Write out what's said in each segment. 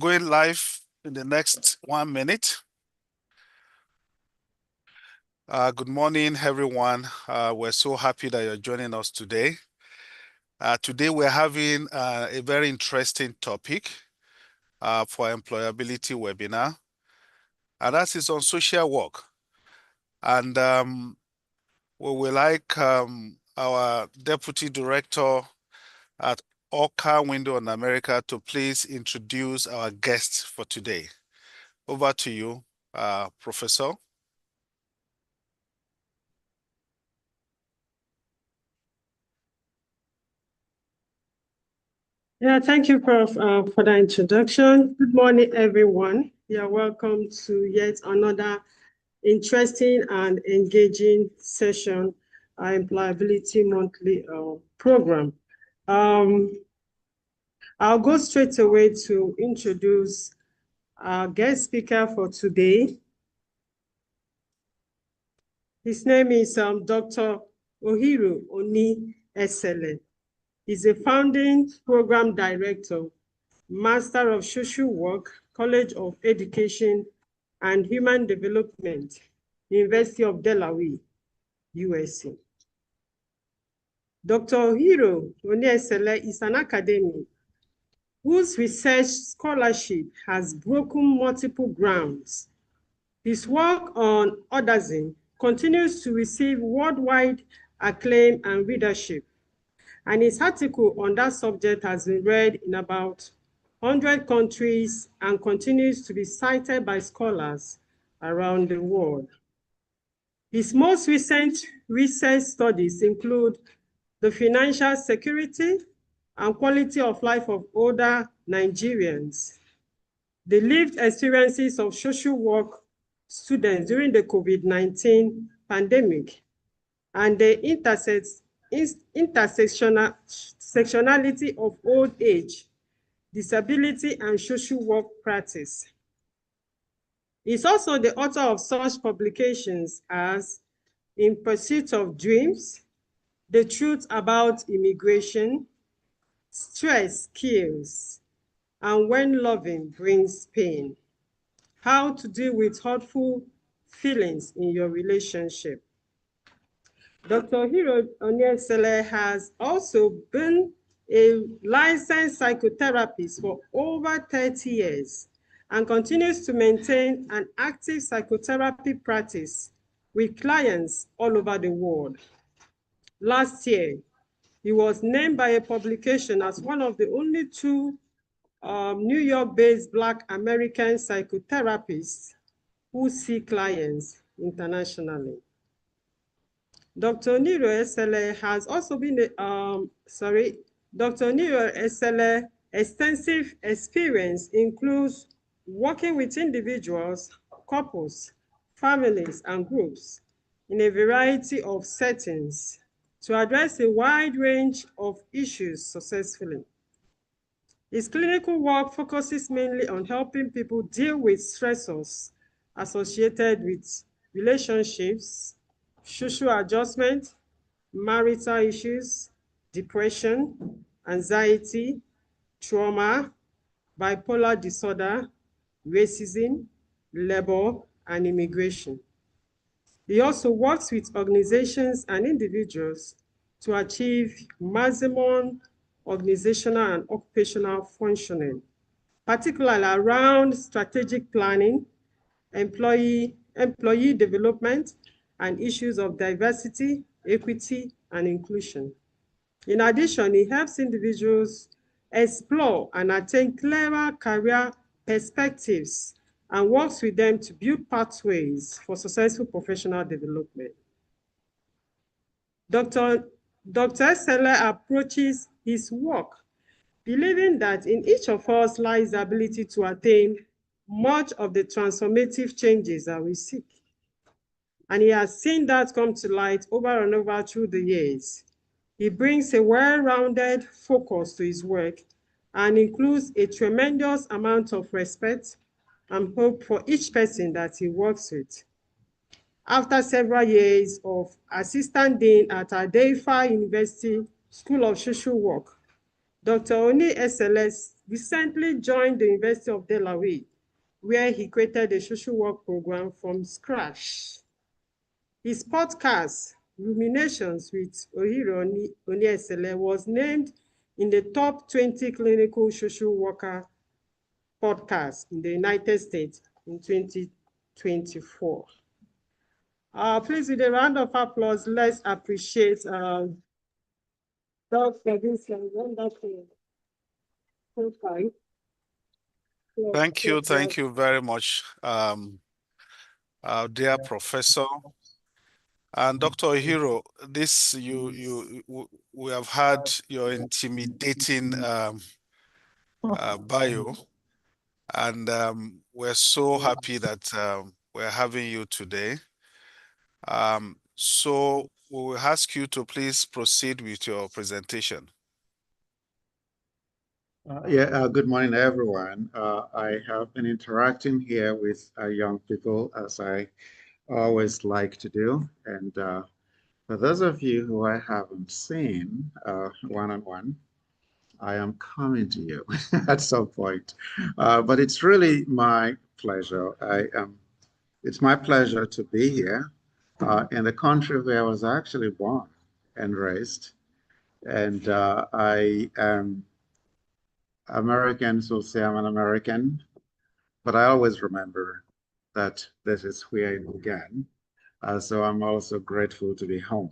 going live in the next 1 minute. Good morning, everyone. We're so happy that you're joining us today. Today, we're having a very interesting topic for employability webinar, and that is on social work. And we would like our Deputy Director at Ohiro Window on America to please introduce our guests for today. Over to you, Professor. Yeah, thank you, Prof, for the introduction. Good morning, everyone. You're welcome to yet another interesting and engaging session, our Employability Monthly program. I'll go straight away to introduce our guest speaker for today. His name is Dr. Ohiro Oni-Eseleh. He's a founding program director, Master of Social Work, College of Education and Human Development, University of Delaware, USA. Dr. Ohiro Oni-Eseleh is an academic whose research scholarship has broken multiple grounds. His work on autism continues to receive worldwide acclaim and readership, and his article on that subject has been read in about 100 countries and continues to be cited by scholars around the world. His most recent research studies include the financial security and quality of life of older Nigerians, the lived experiences of social work students during the COVID-19 pandemic, and the intersectionality of old age, disability, and social work practice. He's also the author of such publications as In Pursuit of Dreams, The Truth About Immigration, Stress Kills, and When Loving Brings Pain, How to Deal with Hurtful Feelings in Your Relationship. Dr. Ohiro Oni-Eseleh has also been a licensed psychotherapist for over 30 years and continues to maintain an active psychotherapy practice with clients all over the world. Last year, he was named by a publication as one of the only two New York-based Black American psychotherapists who see clients internationally. Dr. Ohiro Oni-Eseleh has also been, Dr. Ohiro Oni-Eseleh's extensive experience includes working with individuals, couples, families, and groups in a variety of settings to address a wide range of issues successfully. His clinical work focuses mainly on helping people deal with stressors associated with relationships, social adjustment, marital issues, depression, anxiety, trauma, bipolar disorder, racism, labor, and immigration. He also works with organizations and individuals to achieve maximum organizational and occupational functioning, particularly around strategic planning, employee development, and issues of diversity, equity, and inclusion. In addition, he helps individuals explore and attain clearer career perspectives and works with them to build pathways for successful professional development. Dr. Eseleh approaches his work believing that in each of us lies the ability to attain much of the transformative changes that we seek. And he has seen that come to light over and over through the years. He brings a well-rounded focus to his work and includes a tremendous amount of respect and hope for each person that he works with. After several years of assistant dean at Adaifa University School of Social Work, Dr. Oni-Eseleh recently joined the University of Delaware, where he created a social work program from scratch. His podcast, Ruminations with Ohiro Oni-Eseleh, was named in the top 20 clinical social worker podcasts in the United States in 2024. Please, with a round of applause, let's appreciate Dr. Vincent. Wonderful. Thank you very much, our dear professor. And Dr. Ohiro, we have had your intimidating bio, and we're so happy that we're having you today. So we will ask you to please proceed with your presentation. Good morning, everyone. I have been interacting here with young people, as I always like to do. And for those of you who I haven't seen one-on-one, I am coming to you at some point. But it's really my pleasure. It's my pleasure to be here in the country where I was actually born and raised. And I am Americans will say I'm an American, but I always remember that this is where it began. So I'm also grateful to be home.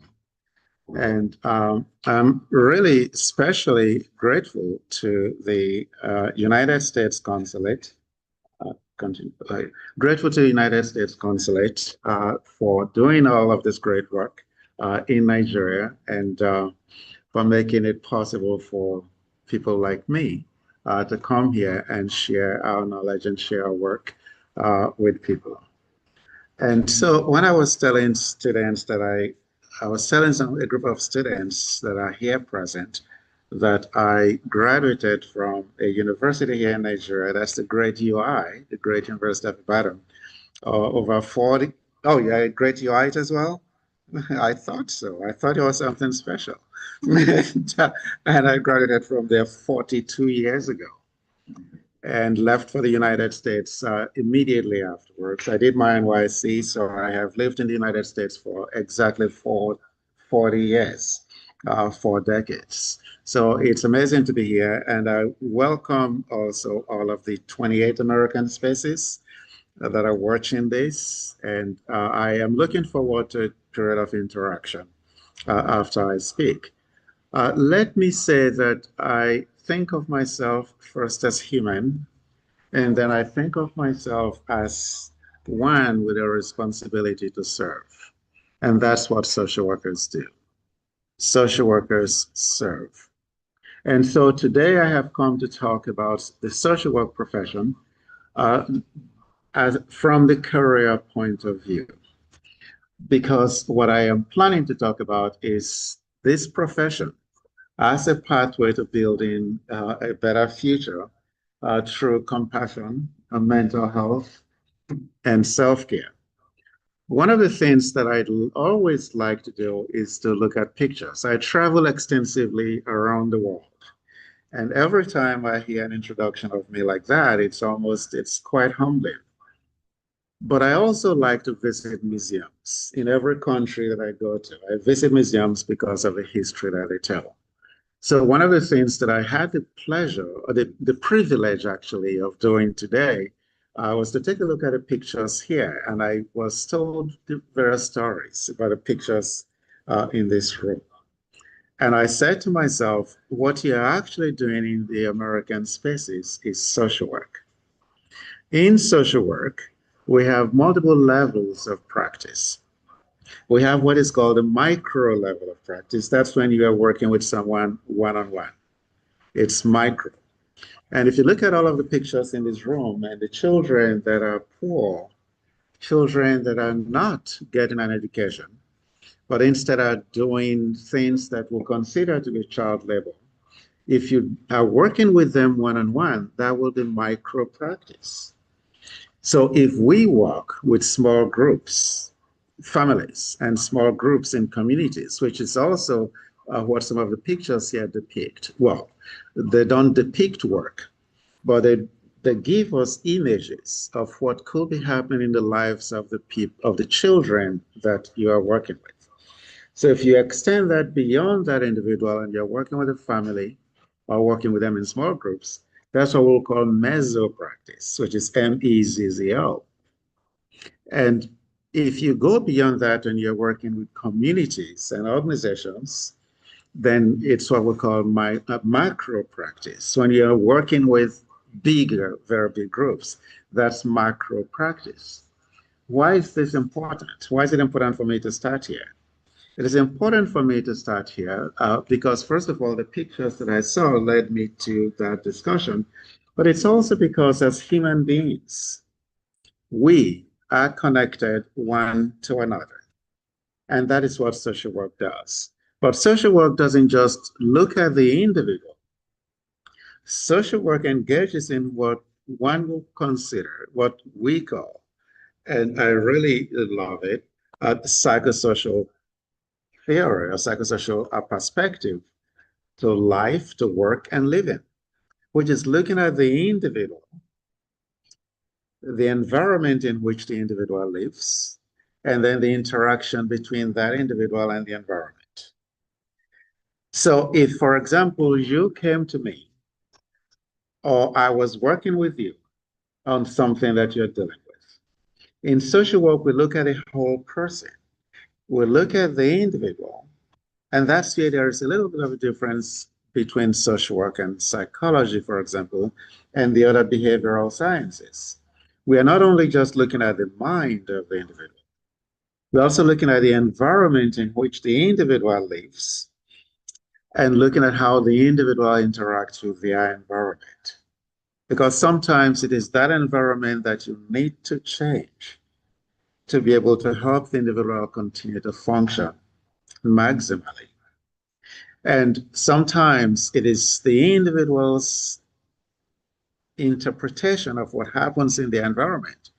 And I'm really especially grateful to the United States Consulate, grateful to the United States Consulate for doing all of this great work in Nigeria and for making it possible for people like me to come here and share our knowledge and share our work with people. And so when I was telling students that I was telling a group of students that are here present that I graduated from a university here in Nigeria, that's the great UI, the Great University of Ibadan, over 40, oh yeah, great UI as well? I thought so. I thought it was something special. And I graduated from there 42 years ago and left for the United States immediately afterwards. I did my NYC, so I have lived in the United States for exactly 40 years, 4 decades. So it's amazing to be here, and I welcome also all of the 28 American spaces that are watching this, and I am looking forward to a period of interaction after I speak. Let me say that I think of myself first as human, and then I think of myself as one with a responsibility to serve. And that's what social workers do. Social workers serve. And so today I have come to talk about the social work profession from the career point of view. Because what I am planning to talk about is this profession as a pathway to building a better future through compassion, mental health, and self-care. One of the things that I'd always like to do is to look at pictures. I travel extensively around the world. And every time I hear an introduction of me like that, it's quite humbling. But I also like to visit museums in every country that I go to. I visit museums because of the history that they tell. So one of the things that I had the pleasure, or the privilege actually of doing today was to take a look at the pictures here. And I was told the various stories about the pictures in this room. And I said to myself, what you're actually doing in the American spaces is social work. In social work, we have multiple levels of practice. We have what is called a micro level of practice. That's when you are working with someone one-on-one. It's micro. And if you look at all of the pictures in this room and the children that are poor, children that are not getting an education, but instead are doing things that we'll consider to be child labor, if you are working with them one-on-one, that will be micro practice. So if we work with small groups, families and small groups in communities, which is also what some of the pictures here depict. Well, they don't depict work, but they give us images of what could be happening in the lives of the children that you are working with. So if you extend that beyond that individual and you're working with a family or working with them in small groups, that's what we'll call mezzo practice, which is MEZZO. And if you go beyond that and you're working with communities and organizations, then it's what we call macro practice. When you're working with bigger, very big groups, that's macro practice. Why is this important? Why is it important for me to start here? It is important for me to start here because, first of all, the pictures that I saw led me to that discussion, but it's also because as human beings, we are connected one to another. And that is what social work does. But social work doesn't just look at the individual. Social work engages in what one will consider, what we call, and I really love it, psychosocial theory or psychosocial perspective to life, to work, and living, which is looking at the individual, the environment in which the individual lives, and then the interaction between that individual and the environment. So if, for example, you came to me or I was working with you on something that you're dealing with, in social work, we look at a whole person. We look at the individual, and that's where there is a little bit of a difference between social work and psychology, for example, and the other behavioral sciences. We are not only just looking at the mind of the individual, we're also looking at the environment in which the individual lives and looking at how the individual interacts with their environment. Because sometimes it is that environment that you need to change to be able to help the individual continue to function maximally. And sometimes it is the individual's interpretation of what happens in the environment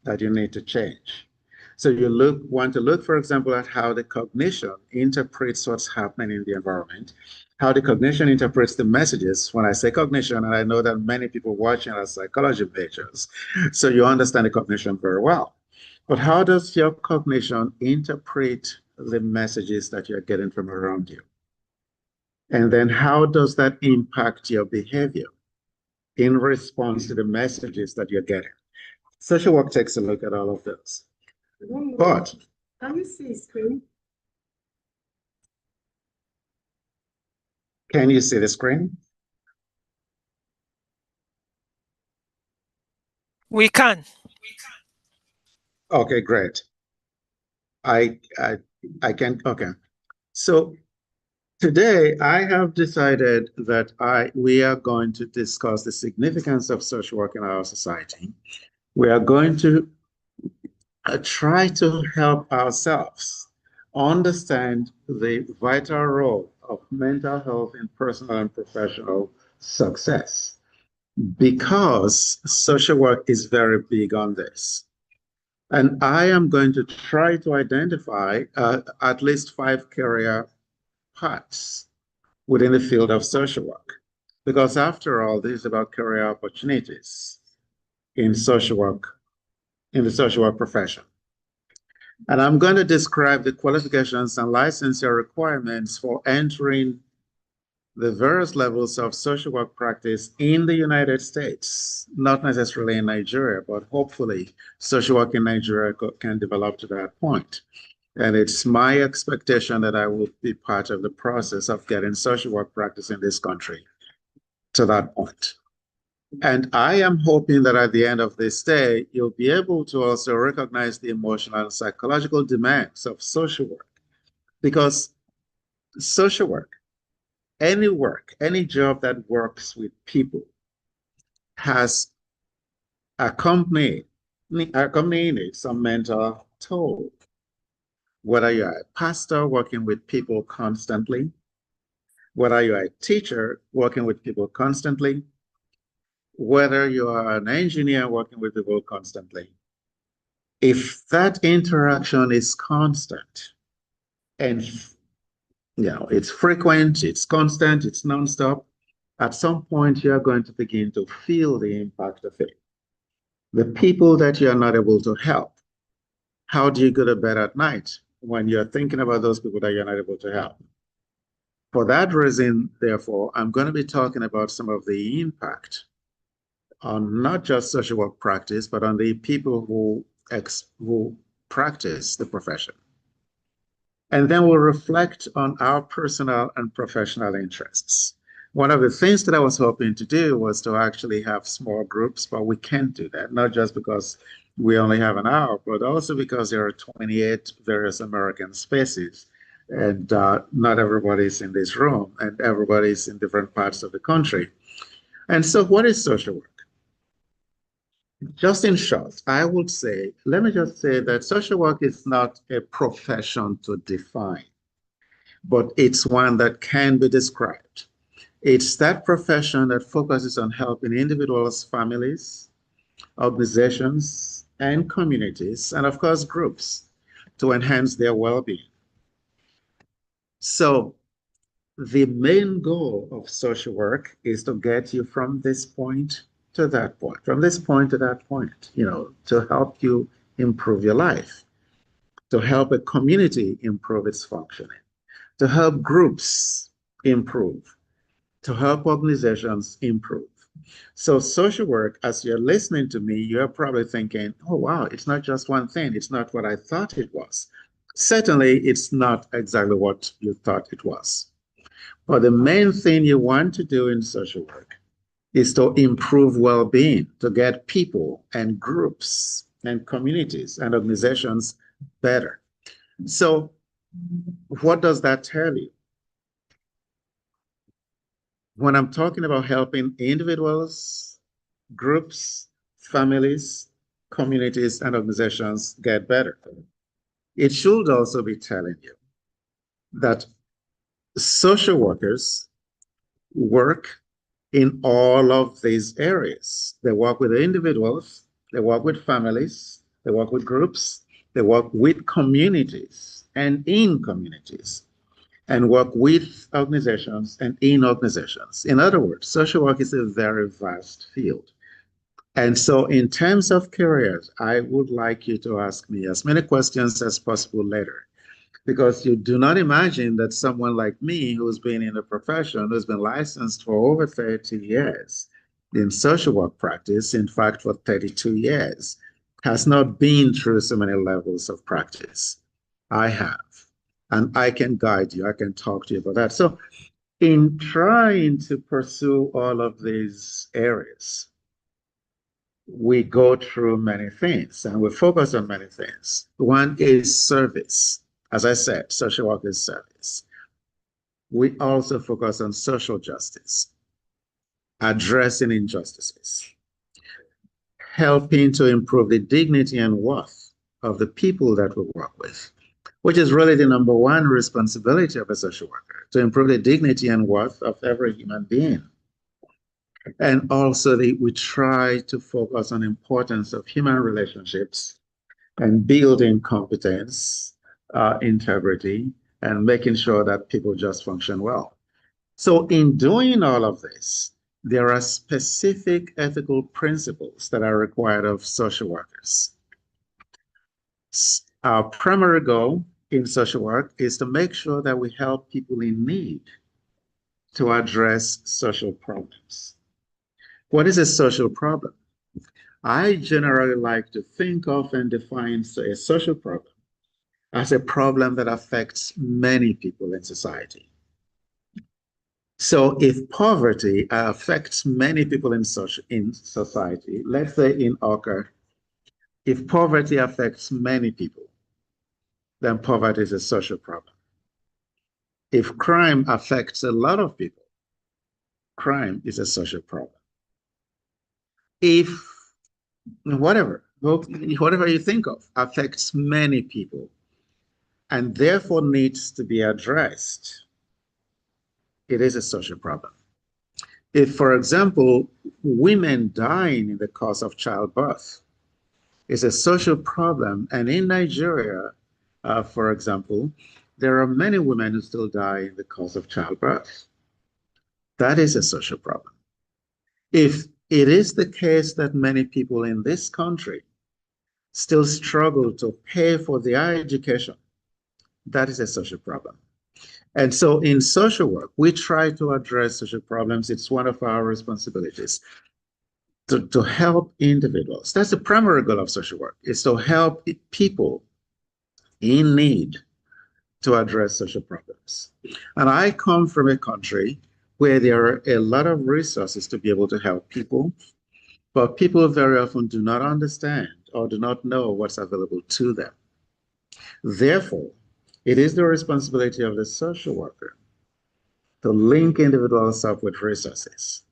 that you need to change. So you want to look, for example, at how the cognition interprets what's happening in the environment, how the cognition interprets the messages. When I say cognition, and I know that many people watching are psychology majors, so you understand the cognition very well. But how does your cognition interpret the messages that you're getting from around you? And then how does that impact your behavior in response to the messages that you're getting? Social work takes a look at all of this. But can you see screen? Can you see the screen? We can. Okay, great. I can, okay. So today I have decided that we are going to discuss the significance of social work in our society. We are going to try to help ourselves understand the vital role of mental health in personal and professional success, because social work is very big on this. And I am going to try to identify at least 5 career paths within the field of social work, because after all, this is about career opportunities in social work, in the social work profession. And I'm going to describe the qualifications and licensure requirements for entering the various levels of social work practice in the United States, not necessarily in Nigeria, but hopefully social work in Nigeria can develop to that point. And it's my expectation that I will be part of the process of getting social work practice in this country to that point. And I am hoping that at the end of this day, you'll be able to also recognize the emotional and psychological demands of social work. Because social work, any job that works with people has accompanying it some mental toll. Whether you're a pastor working with people constantly, whether you're a teacher working with people constantly, whether you are an engineer working with people constantly, if that interaction is constant and it's frequent, it's constant, it's nonstop, At some point, you're going to begin to feel the impact of it. The people that you're not able to help, how do you go to bed at night when you're thinking about those people that you're not able to help? For that reason, therefore, I'm going to be talking about some of the impact on not just social work practice, but on the people who practice the profession. And then we'll reflect on our personal and professional interests. One of the things that I was hoping to do was to actually have small groups, but we can't do that, not just because we only have an hour, but also because there are 28 various American species, and not everybody's in this room, and everybody's in different parts of the country. And so what is social work? Just in short, I would say, let me just say that social work is not a profession to define, but it's one that can be described. It's that profession that focuses on helping individuals, families, organizations, and communities, and of course, groups, to enhance their well-being. So the main goal of social work is to get you from this point to that point, from this point to that point, to help you improve your life, to help a community improve its functioning, to help groups improve, to help organizations improve. So social work, as you're listening to me, you're probably thinking, oh, wow, it's not just one thing. It's not what I thought it was. Certainly, it's not exactly what you thought it was. But the main thing you want to do in social work is to improve well-being, to get people and groups and communities and organizations better. So what does that tell you? When I'm talking about helping individuals, groups, families, communities, and organizations get better, it should also be telling you that social workers work in all of these areas. They work with individuals, they work with families, they work with groups, they work with communities and in communities, and work with organizations and in organizations. In other words, social work is a very vast field. And so in terms of careers, I would like you to ask me as many questions as possible later, because you do not imagine that someone like me, who's been in the profession, who's been licensed for over 30 years in social work practice, in fact, for 32 years, has not been through so many levels of practice. I have, and I can guide you, I can talk to you about that. So in trying to pursue all of these areas, we go through many things and we focus on many things. One is service. As I said, social work is service. We also focus on social justice, addressing injustices, helping to improve the dignity and worth of the people that we work with, which is really the number one responsibility of a social worker, to improve the dignity and worth of every human being. And also we try to focus on the importance of human relationships and building competence, integrity, and making sure that people just function well. So in doing all of this, there are specific ethical principles that are required of social workers. Our primary goal in social work is to make sure that we help people in need to address social problems. What is a social problem? I generally like to think of and define a social problem as a problem that affects many people in society. So if poverty affects many people in society, let's say in Oka, if poverty affects many people, then poverty is a social problem. If crime affects a lot of people, crime is a social problem. If whatever you think of affects many people and therefore needs to be addressed, it is a social problem. If, for example, women dying in the course of childbirth is a social problem, and in Nigeria, for example, there are many women who still die in the course of childbirth. that is a social problem. If it is the case that many people in this country still struggle to pay for their education, that is a social problem. And so in social work, we try to address social problems. It's one of our responsibilities to help individuals. That's the primary goal of social work, is to help people in need to address social problems. And I come from a country where there are a lot of resources to be able to help people, but people very often do not understand or do not know what's available to them. Therefore, it is the responsibility of the social worker to link individuals up with resources.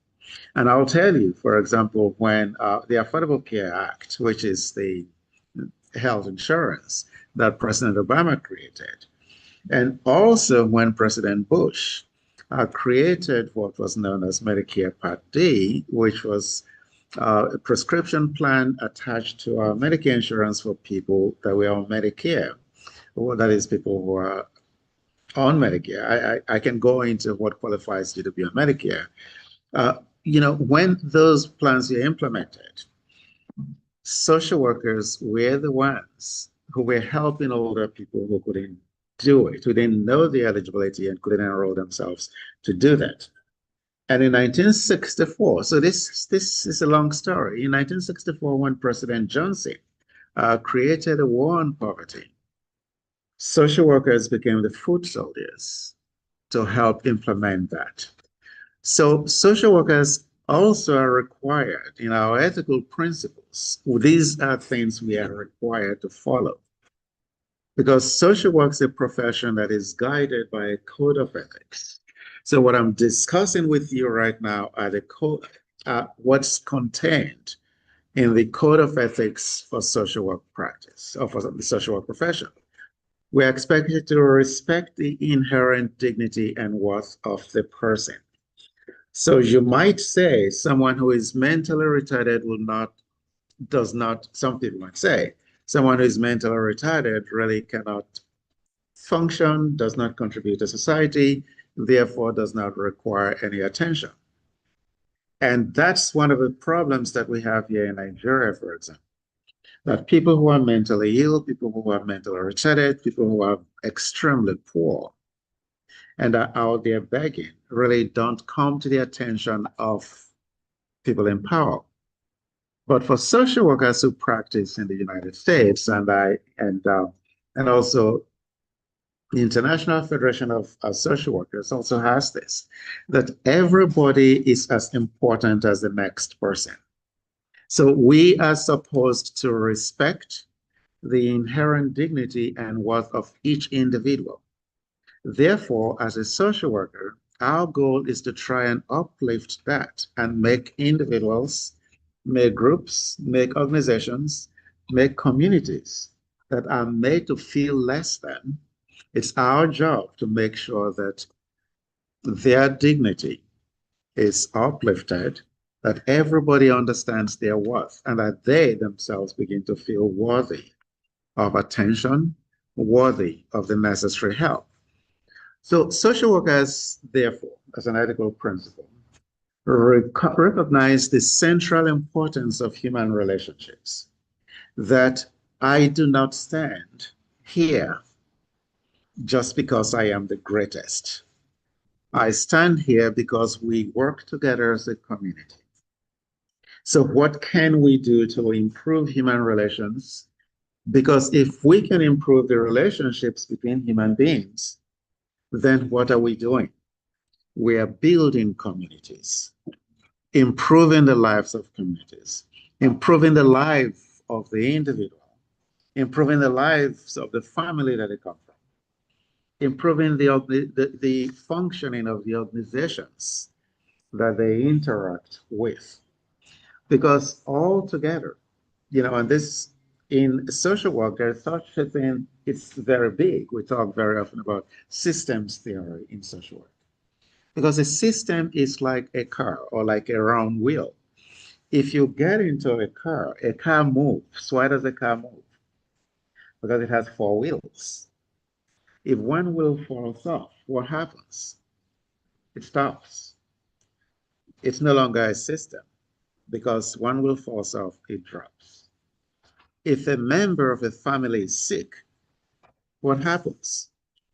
And I'll tell you, for example, when the Affordable Care Act, which is the health insurance that President Obama created, and also when President Bush created what was known as Medicare Part D, which was a prescription plan attached to our Medicare insurance for people that were on Medicare. Well, that is, people who are on Medicare. I can go into what qualifies you to be on Medicare. When those plans were implemented, social workers were the ones who were helping older people who couldn't do it, who didn't know the eligibility and couldn't enroll themselves to do that. And in 1964, so this is a long story. In 1964, when President Johnson created a war on poverty, social workers became the foot soldiers to help implement that. So social workers also are required in our ethical principles. These are things we are required to follow, because social work is a profession that is guided by a code of ethics. So what I'm discussing with you right now are the code, what's contained in the code of ethics for social work practice, or for the social work profession. We're expected to respect the inherent dignity and worth of the person. So you might say someone who is mentally retarded some people might say, someone who is mentally retarded really cannot function, does not contribute to society, therefore does not require any attention. And that's one of the problems that we have here in Nigeria, for example, that people who are mentally ill, people who are mentally retarded, people who are extremely poor and are out there begging really don't come to the attention of people in power. But for social workers who practice in the United States and also the International Federation of Social Workers also has this, that everybody is as important as the next person. So we are supposed to respect the inherent dignity and worth of each individual. Therefore, as a social worker, our goal is to try and uplift that and make individuals, make groups, make organizations, make communities that are made to feel less than. It's our job to make sure that their dignity is uplifted, that everybody understands their worth, and that they themselves begin to feel worthy of attention, worthy of the necessary help. So social workers, therefore, as an ethical principle, recognize the central importance of human relationships, that I do not stand here just because I am the greatest. I stand here because we work together as a community. So what can we do to improve human relations? Because if we can improve the relationships between human beings, then what are we doing? We are building communities, improving the lives of communities, improving the life of the individual, improving the lives of the family that they come from, improving the functioning of the organizations that they interact with. Because all together, and this in social work, there's such a thing, it's very big. We talk very often about systems theory in social work. Because a system is like a car or like a round wheel. If you get into a car moves. Why does a car move? Because it has 4 wheels. If one wheel falls off, what happens? It stops. it's no longer a system because one will force off, it drops. If a member of a family is sick, what happens?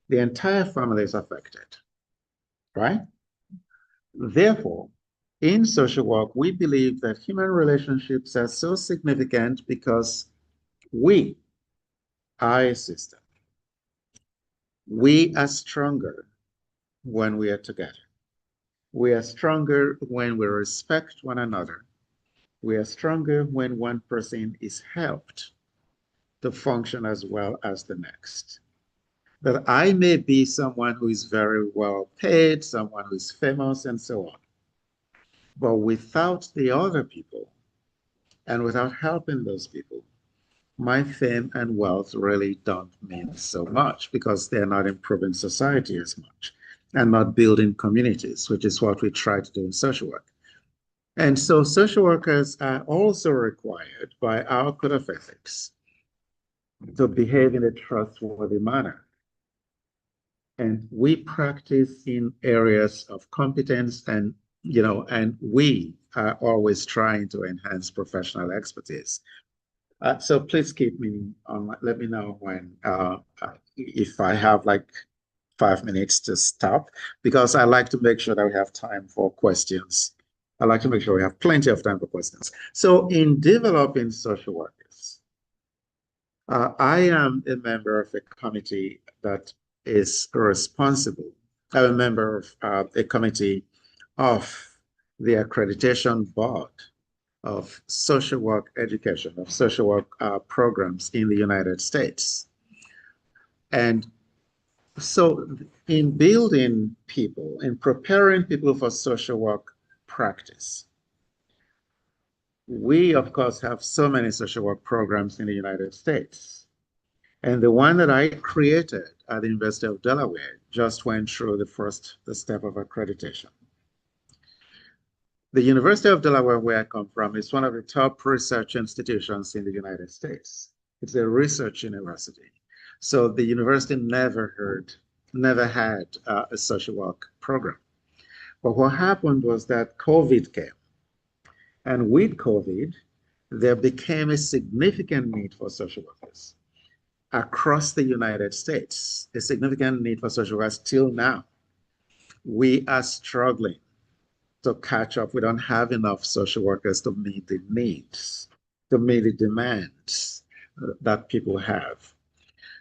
The entire family is affected, right? Therefore, in social work, we believe that human relationships are so significant because we are a system. We are stronger when we are together. We are stronger when we respect one another. We are stronger when one person is helped to function as well as the next. That I may be someone who is very well paid, someone who is famous, and so on. But without the other people and without helping those people, my fame and wealth really don't mean so much because they're not improving society as much and not building communities, which is what we try to do in social work. And so social workers are also required by our code of ethics to behave in a trustworthy manner. And we practice in areas of competence and, and we are always trying to enhance professional expertise. So please keep me on, let me know when, if I have like 5 minutes to stop, because I like to make sure that we have time for questions. I like to make sure we have plenty of time for questions. So in developing social workers, I am a member of a committee that is responsible. I'm a member of a committee of the accreditation board of social work education, of social work programs in the United States. And so in building people, in preparing people for social work practice, we, of course, have so many social work programs in the United States. And the one that I created at the University of Delaware just went through the step of accreditation. The University of Delaware, where I come from, is one of the top research institutions in the United States. It's a research university. So the university never had a social work program. But what happened was that COVID came. And with COVID, there became a significant need for social workers across the United States, a significant need for social workers till now. We are struggling to catch up. We don't have enough social workers to meet the needs, to meet the demands that people have.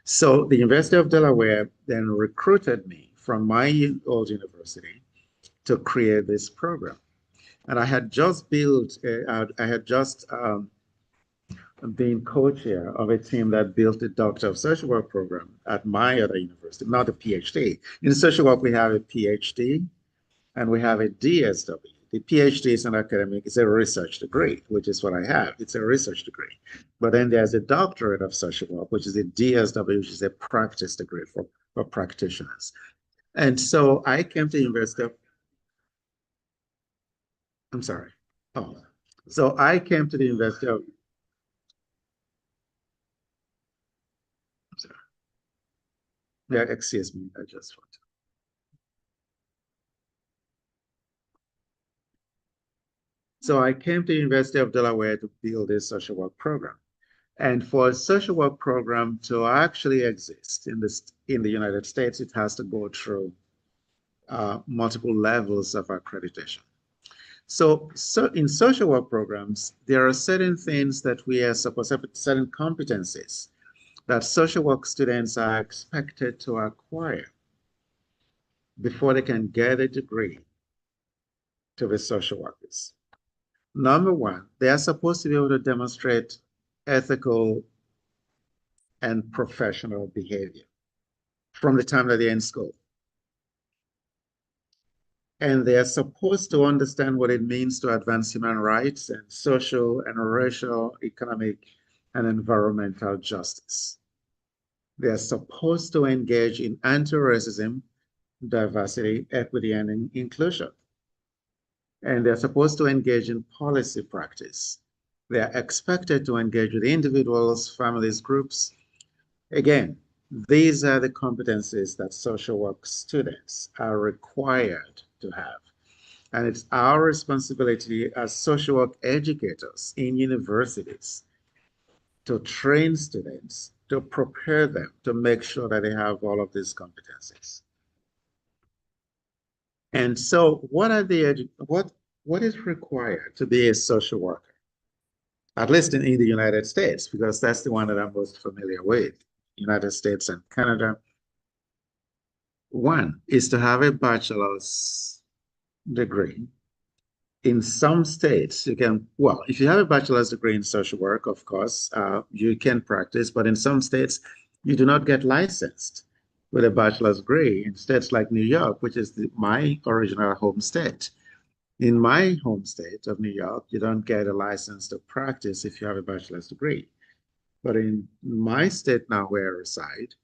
So the University of Delaware then recruited me from my old university to create this program. And I had just being co-chair of a team that built a Doctor of Social Work program at my other university, not a PhD. In social work, we have a PhD and we have a DSW. The PhD is an academic, it's a research degree, which is what I have. It's a research degree. But then there's a doctorate of social work, which is a DSW, which is a practice degree for practitioners. And so I came to the University of, I'm sorry. Oh, so I came to the University of, I'm sorry. Yeah, excuse me, I just want to. So I came to the University of Delaware to build a social work program. And for a social work program to actually exist in the United States, it has to go through multiple levels of accreditation. So in social work programs, there are certain things that we are supposed to have, certain competencies that social work students are expected to acquire before they can get a degree to be social workers. Number one, they are supposed to be able to demonstrate ethical and professional behavior from the time that they're in school. And they are supposed to understand what it means to advance human rights and social and racial, economic, and environmental justice. They are supposed to engage in anti-racism, diversity, equity, and inclusion. And they're supposed to engage in policy practice. They are expected to engage with individuals, families, groups. Again, these are the competencies that social work students are required to have. And it's our responsibility as social work educators in universities to train students, to prepare them, to make sure that they have all of these competencies. And so what is required to be a social worker? At least in the United States, because that's the one that I'm most familiar with, United States and Canada. One is to have a bachelor's degree. In some states, you can, well, if you have a bachelor's degree in social work, of course, you can practice, but in some states, you do not get licensed with a bachelor's degree in states like New York, which is my original home state. In my home state of New York, you don't get a license to practice if you have a bachelor's degree. But in my state now where I reside,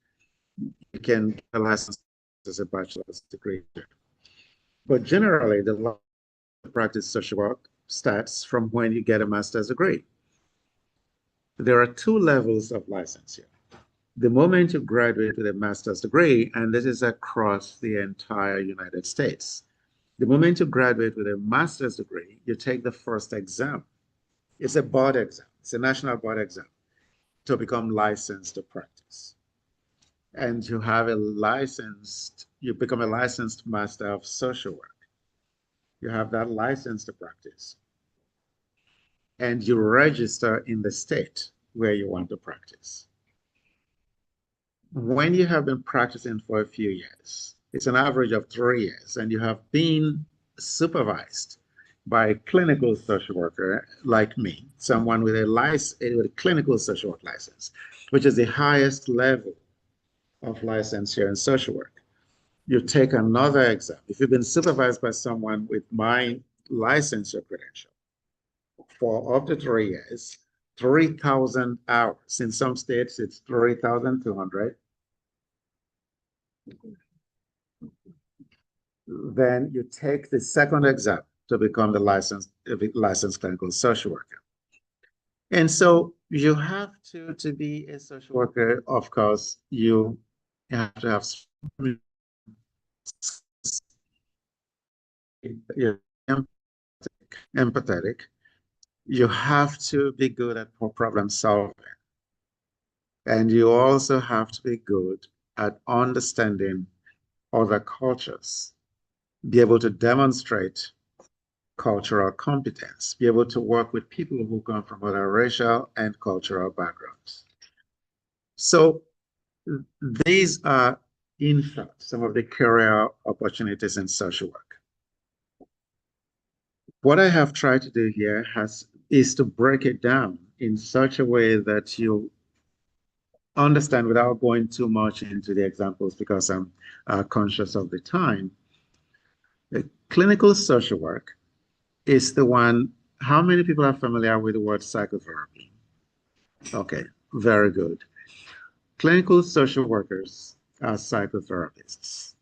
you can get a license as a bachelor's degree. But generally, the license to practice social work starts from when you get a master's degree. There are two levels of license here. The moment you graduate with a master's degree, and this is across the entire United States, the moment you graduate with a master's degree, you take the first exam. It's a board exam. It's a national board exam to become licensed to practice. And you become a licensed master of social work. You have that license to practice. And you register in the state where you want to practice. When you have been practicing for a few years, it's an average of 3 years, and you have been supervised by a clinical social worker like me, someone with a clinical social work license, which is the highest level of license here in social work. You take another exam. If you've been supervised by someone with my licensure credential for up to 3 years, 3,000 hours. In some states, it's 3,200. Then you take the second exam to become the licensed clinical social worker. And so you have to be a social worker, of course, you have to have you're empathetic. You have to be good at problem solving. And you also have to be good at understanding other cultures, be able to demonstrate cultural competence, be able to work with people who come from other racial and cultural backgrounds. So these are, in fact, some of the career opportunities in social work. What I have tried to do here is to break it down in such a way that you understand without going too much into the examples, because I'm conscious of the time. The clinical social work is the one. How many people are familiar with the word psychotherapy? Okay, very good. Clinical social workers are psychotherapists.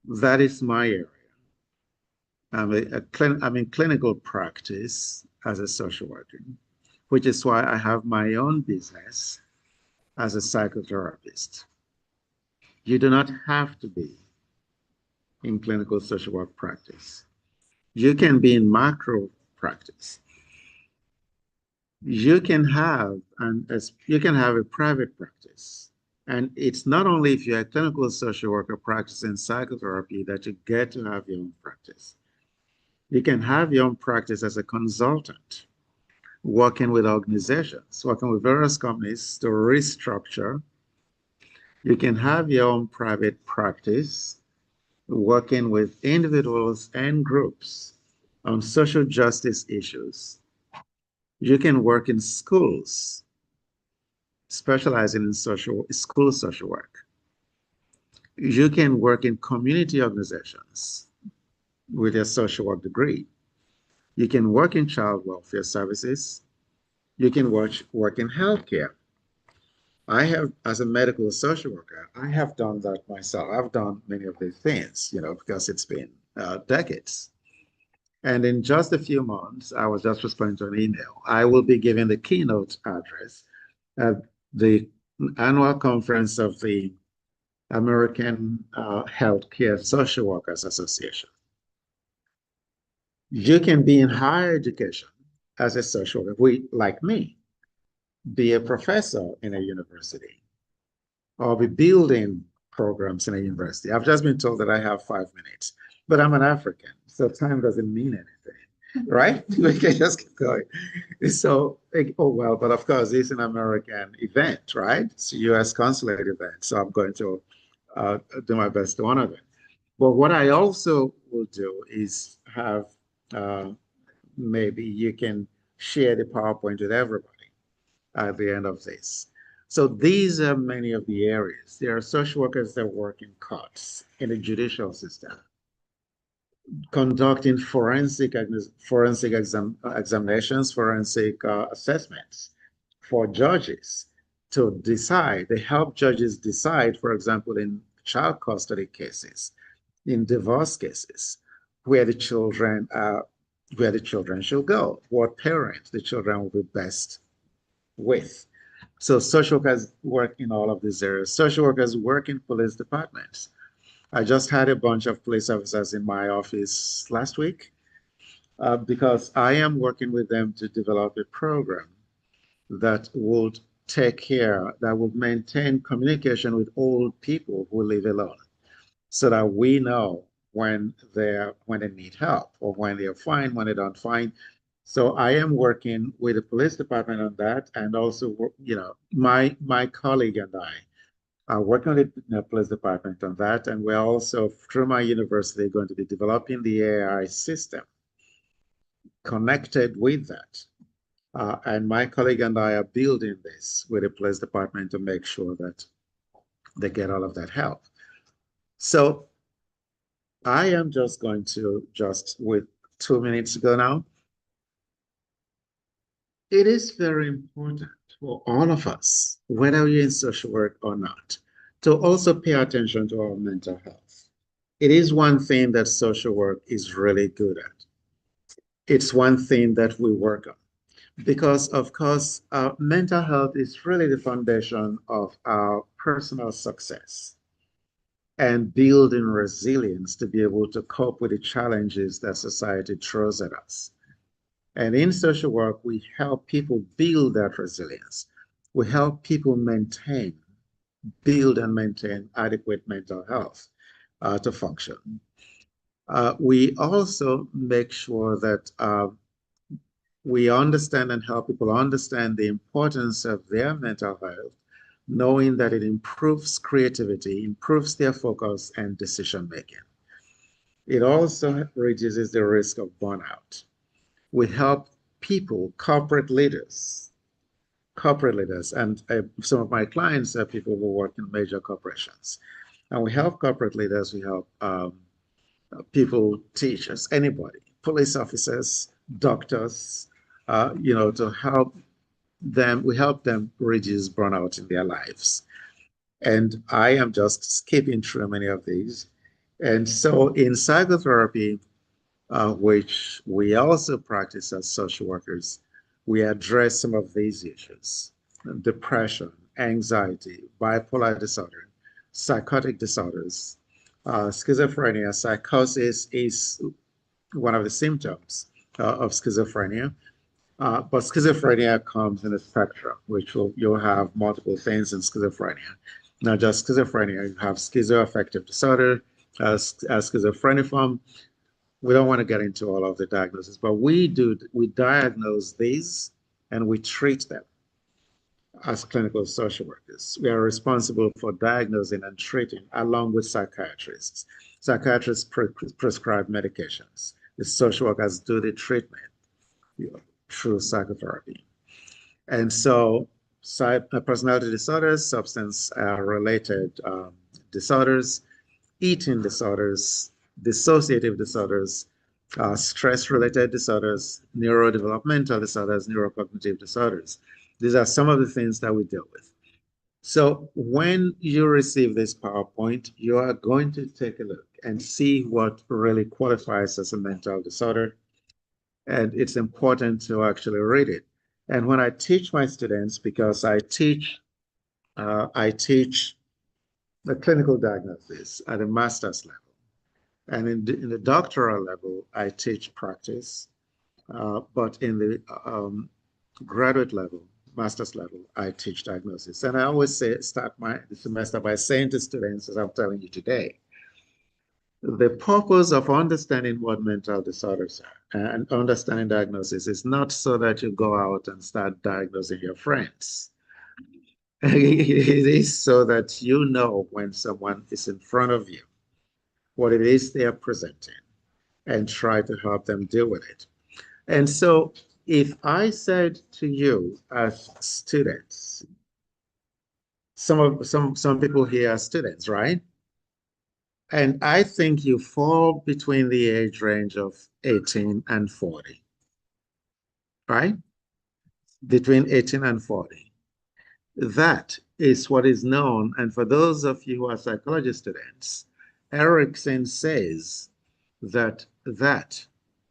That is my area. I'm in clinical practice as a social worker, which is why I have my own business as a psychotherapist. You do not have to be in clinical social work practice. You can be in macro practice. You can have a private practice. And it's not only if you're a clinical social worker practicing psychotherapy that you get to have your own practice. You can have your own practice as a consultant, working with organizations, working with various companies to restructure. You can have your own private practice, working with individuals and groups on social justice issues. You can work in schools, specializing in school social work. You can work in community organizations with your social work degree. You can work in child welfare services. You can work in healthcare. I have, as a medical social worker, I have done that myself. I've done many of these things, because it's been decades. And in just a few months, I was just responding to an email. I will be giving the keynote address at the annual conference of the American Healthcare Social Workers Association. You can be in higher education as a social worker, like me, be a professor in a university, or be building programs in a university. I've just been told that I have 5 minutes, but I'm an African, so time doesn't mean anything, right? We can just keep going. So, oh well, but of course, it's an American event, right? It's a US consulate event, so I'm going to do my best to honor it. But what I also will do is have maybe you can share the PowerPoint with everybody at the end of this. So these are many of the areas. There are social workers that work in courts, in the judicial system, conducting forensic examinations, forensic assessments for judges to decide. They help judges decide, for example, in child custody cases, in divorce cases, where the children should go, what parent the children will be best with. So social workers work in all of these areas. Social workers work in police departments. I just had a bunch of police officers in my office last week because I am working with them to develop a program that would that would maintain communication with old people who live alone, so that we know when they need help, or when they're fine, when they don't find. So I am working with the police department on that, and also, my colleague and I are working with the police department on that, and we're also, through my university, going to be developing the AI system connected with that. And my colleague and I are building this with the police department to make sure that they get all of that help. So I am just going to, with 2 minutes to go now, it is very important for all of us, whether you're in social work or not, to also pay attention to our mental health. It is one thing that social work is really good at. It's one thing that we work on, because, of course, mental health is really the foundation of our personal success and building resilience to be able to cope with the challenges that society throws at us. And in social work, we help people build that resilience. We help people build and maintain adequate mental health to function. We also make sure that we understand and help people understand the importance of their mental health, knowing that it improves creativity, improves their focus and decision making. It also reduces the risk of burnout. We help people, corporate leaders, and some of my clients are people who work in major corporations. And we help corporate leaders, we help people, teachers, anybody, police officers, doctors, to help them, we help them reduce burnout in their lives. And I am just skipping through many of these. And so in psychotherapy, which we also practice as social workers, we address some of these issues: depression, anxiety, bipolar disorder, psychotic disorders, schizophrenia. Psychosis is one of the symptoms of schizophrenia. But schizophrenia comes in a spectrum, which you'll have multiple things in schizophrenia. Not just schizophrenia, you have schizoaffective disorder, schizophreniform. We don't want to get into all of the diagnoses, but we diagnose these and we treat them as clinical social workers. We are responsible for diagnosing and treating along with psychiatrists. Psychiatrists prescribe medications. The social workers do the treatment through psychotherapy. And so personality disorders, substance-related disorders, eating disorders, dissociative disorders, stress-related disorders, neurodevelopmental disorders, neurocognitive disorders. These are some of the things that we deal with. So when you receive this PowerPoint, you are going to take a look and see what really qualifies as a mental disorder. And it's important to actually read it. And when I teach my students, because I teach the clinical diagnosis at a master's level, And in the doctoral level, I teach practice. But in the graduate level, master's level, I teach diagnosis. And I always start my semester by saying to students, as I'm telling you today, the purpose of understanding what mental disorders are and understanding diagnosis is not so that you go out and start diagnosing your friends. It is so that you know when someone is in front of you, what it is they are presenting, and try to help them deal with it. And so if I said to you as students, some people here are students, right? And I think you fall between the age range of 18 and 40, right? Between 18 and 40. That is what is known. And for those of you who are psychology students, Erickson says that that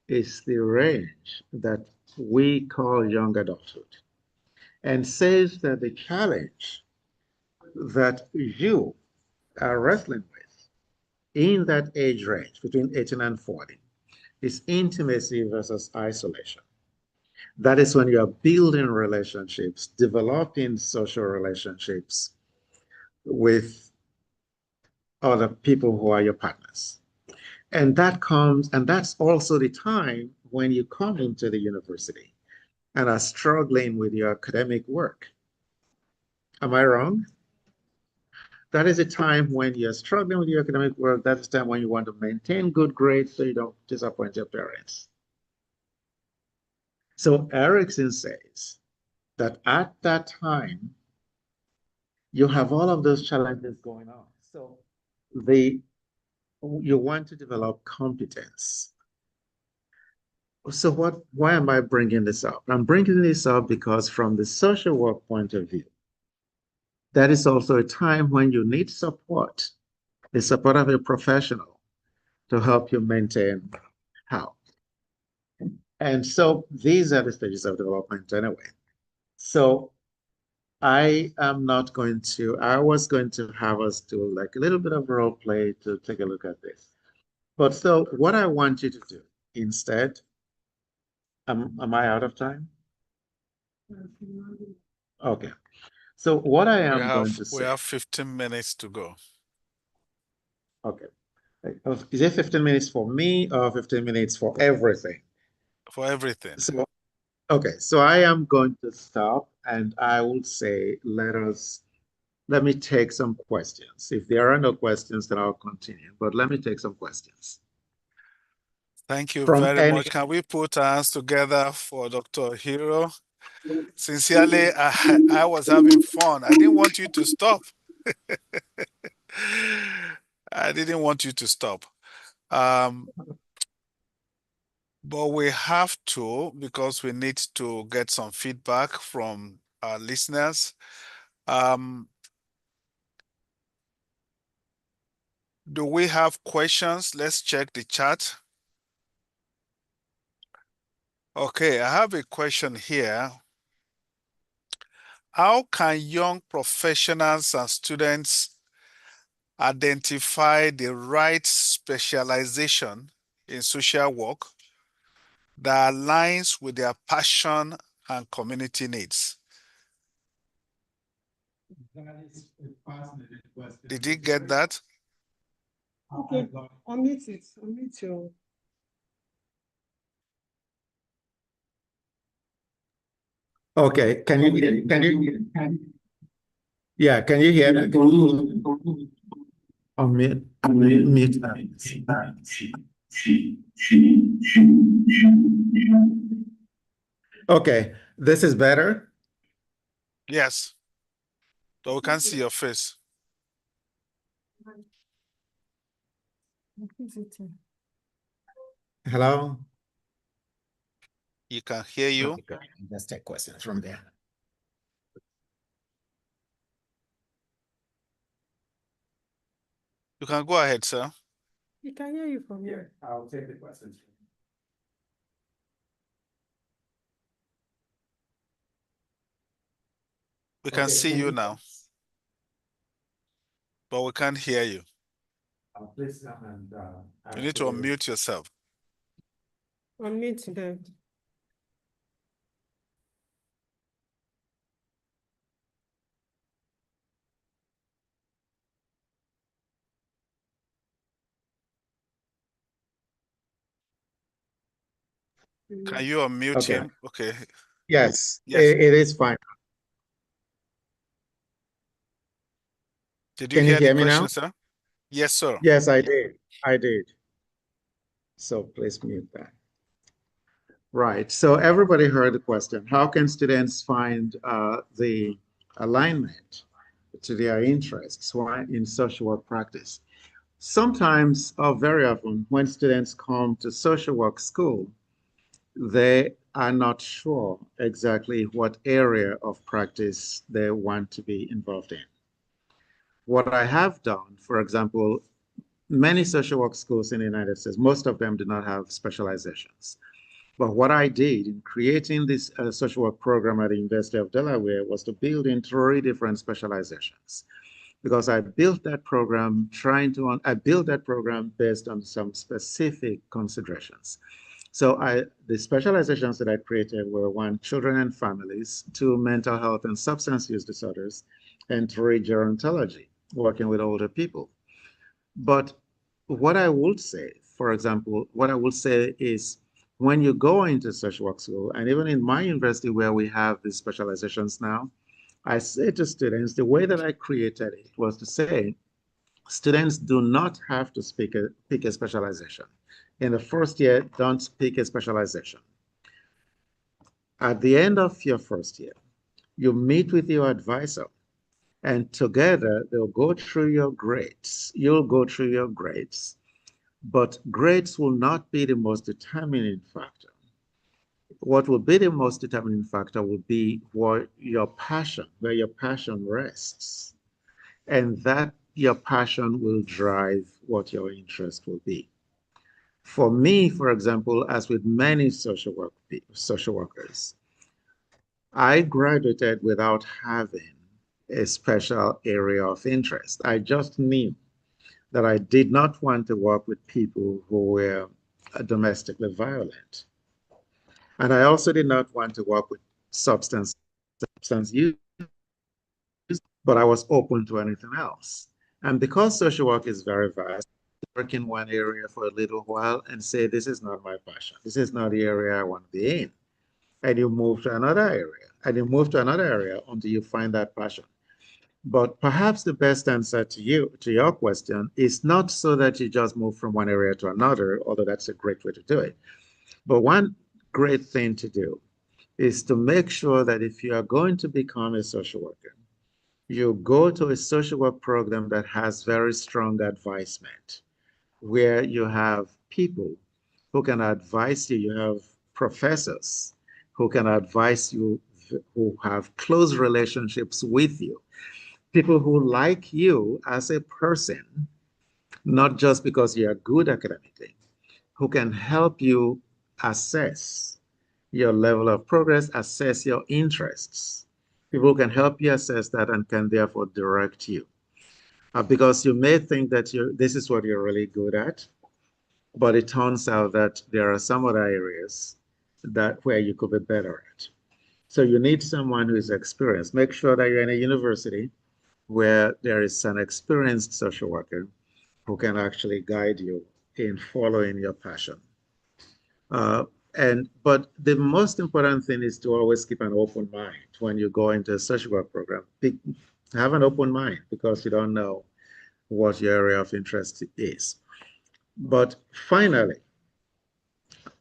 is the range that we call young adulthood, and says that the challenge that you are wrestling with in that age range between 18 and 40 is intimacy versus isolation. That is when you're building relationships, developing social relationships with other people who are your partners. And that's also the time when you come into the university and are struggling with your academic work. Am I wrong? That is a time when you're struggling with your academic work. That's the time when you want to maintain good grades so you don't disappoint your parents. So Erickson says that at that time, you have all of those challenges going on. So you want to develop competence. So why am I bringing this up? I'm bringing this up because from the social work point of view, that is also a time when you need support, the support of a professional to help you maintain health. And so these are the stages of development anyway. So I was going to have us do like a little bit of role play to take a look at this. But so what I want you to do instead, am I out of time? Okay. So what I am going to We say. have 15 minutes to go. Okay. Is it 15 minutes for me or 15 minutes for everything? For everything. So, okay. So I am going to stop and I will say, let me take some questions. If there are no questions, then I'll continue. But let me take some questions. Thank you From very any, much. Can we put our hands together for Dr. Ohiro? Sincerely, I was having fun. I didn't want you to stop. I didn't want you to stop. But we have to, because we need to get some feedback from our listeners. Do we have questions? Let's check the chat. Okay, I have a question here. How can young professionals and students identify the right specialization in social work that aligns with their passion and community needs? that is a fascinating question. Did you get that? Okay, unmute it. Unmute your. Okay, can you yeah, can you hear me? Unmute that. Okay, this is better. Yes. So we can see your face. Hello? You can hear you. Okay, let's take questions from there. You can go ahead, sir. We can hear you from here. I'll take the questions. We can see you now, but we can't hear you. Please come and You need to unmute yourself. Unmute them. Can you unmute him? Okay. Yes, Yes. it is fine. Did you Can you hear the hear me question, now? sir? Yes, sir. Yes, I did. I did. So please mute that. Right. So everybody heard the question. How can students find the alignment to their interests in social work practice? Sometimes, or very often, when students come to social work school, they are not sure exactly what area of practice they want to be involved in. What I have done, for example, many social work schools in the United States, most of them do not have specializations. But what I did in creating this social work program at the University of Delaware was to build in 3 different specializations. Because I built that program based on some specific considerations. So the specializations that I created were 1, children and families, 2, mental health and substance use disorders, and 3, gerontology, working with older people. But what I would say, for example, what I would say is when you go into social work school, and even in my university where we have these specializations now, I say to students, the way that I created it was to say, students do not have to pick a specialization. In the first year, don't pick a specialization. At the end of your first year, you meet with your advisor, and together they'll go through your grades. You'll go through your grades, but grades will not be the most determining factor. What will be the most determining factor will be where your passion rests. And that your passion will drive what your interest will be. For me, for example, as with many social workers, I graduated without having a special area of interest. I just knew that I did not want to work with people who were domestically violent. And I also did not want to work with substance use, but I was open to anything else. And because social work is very vast, work in one area for a little while and say, this is not my passion. This is not the area I want to be in. And you move to another area, and you move to another area until you find that passion. But perhaps the best answer to your question is not so that you just move from one area to another, although that's a great way to do it. But one great thing to do is to make sure that if you are going to become a social worker, you go to a social work program that has very strong advisement, where you have people who can advise you. You have professors who can advise you, who have close relationships with you, people who like you as a person, not just because you are good academically, who can help you assess your level of progress, assess your interests. People can help you assess that and can therefore direct you. Because you may think that this is what you're really good at, but it turns out that there are some other areas where you could be better at. So you need someone who is experienced. Make sure that you're in a university where there is an experienced social worker who can actually guide you in following your passion. But the most important thing is to always keep an open mind when you go into a social work program. Have an open mind, because you don't know what your area of interest is. But finally,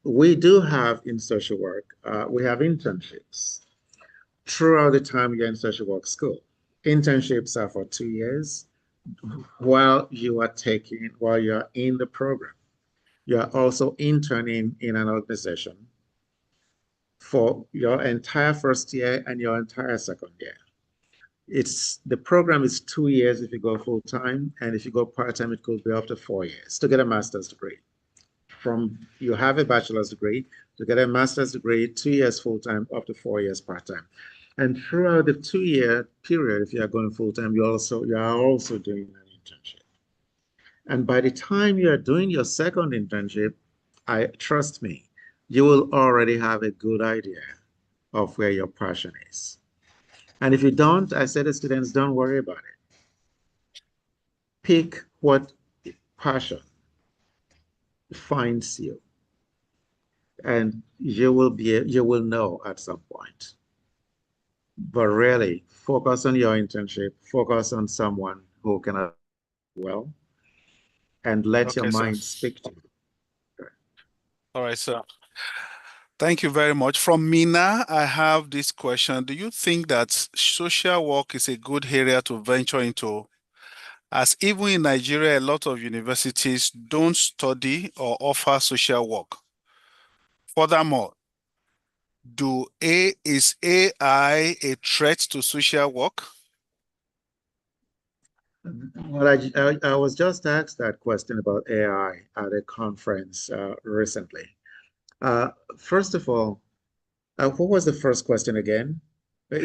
we do have in social work, we have internships throughout the time you're in social work school. Internships are for 2 years while you're in the program. You are also interning in an organization for your entire first year and your entire second year. The program is 2 years if you go full time, and if you go part time, it could be up to 4 years to get a master's degree. You have a bachelor's degree to get a master's degree, 2 years full time, up to 4 years part time. And throughout the 2-year period, if you are going full time, you are also doing an internship. And by the time you are doing your second internship, trust me, you will already have a good idea of where your passion is. And if you don't, I say to students, don't worry about it. Pick what passion finds you, and you will know at some point. But really, focus on your internship, focus on someone who can well, and let your Okay, sir. mind speak to you. All right, sir. Thank you very much. From Mina, I have this question. Do you think that social work is a good area to venture into? As even in Nigeria, a lot of universities don't study or offer social work. Furthermore, is AI a threat to social work? Well, I was just asked that question about AI at a conference recently. First of all, what was the first question again?